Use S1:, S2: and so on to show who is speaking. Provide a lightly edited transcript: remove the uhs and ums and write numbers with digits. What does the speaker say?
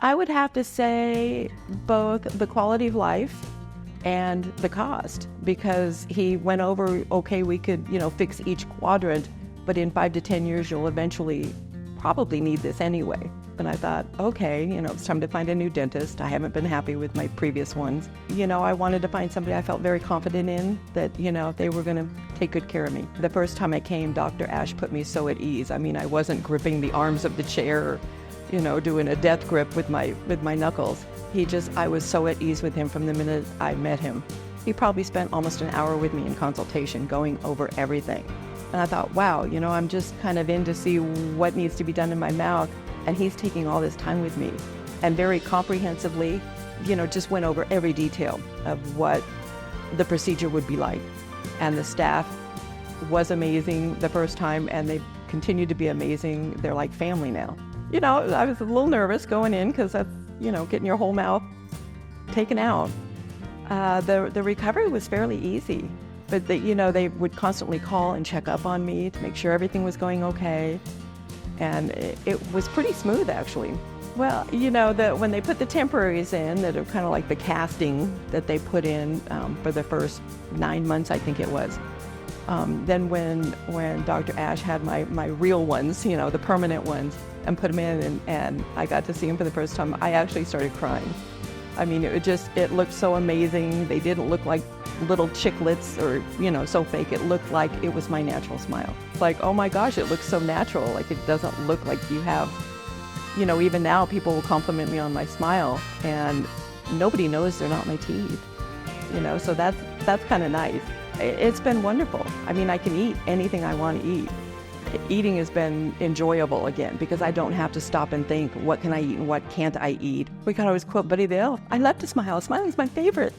S1: I would have to say both the quality of life and the cost, because he went over, okay, we could, fix each quadrant, but in 5 to 10 years, you'll eventually probably need this anyway. And I thought, okay, it's time to find a new dentist. I haven't been happy with my previous ones. I wanted to find somebody I felt very confident in, that, they were going to take good care of me. The first time I came, Dr. Ash put me so at ease. I mean, I wasn't gripping the arms of the chair, doing a death grip with my knuckles. I was so at ease with him from the minute I met him. He probably spent almost an hour with me in consultation, going over everything. And I thought, wow, I'm just kind of in to see what needs to be done in my mouth. And he's taking all this time with me and very comprehensively, just went over every detail of what the procedure would be like. And the staff was amazing the first time, and they continue to be amazing. They're like family now. I was a little nervous going in because that's, getting your whole mouth taken out. The recovery was fairly easy, but they would constantly call and check up on me to make sure everything was going okay. And it was pretty smooth, actually. Well, when they put the temporaries in, that are kind of like the casting that they put in for the first 9 months, I think it was. Then when Dr. Ash had my real ones, the permanent ones, and put them in, and I got to see them for the first time, I actually started crying. I mean, it looked so amazing. They didn't look like little chiclets or, so fake. It looked like it was my natural smile. It's like, oh my gosh, it looks so natural. Like, it doesn't look like you have, even now people will compliment me on my smile, and nobody knows they're not my teeth, so that's kind of nice. It's been wonderful. I mean, I can eat anything I want to eat. Eating has been enjoyable again, because I don't have to stop and think, what can I eat and what can't I eat? We can always quote Buddy the Elf, I love to smile. Smiling's my favorite.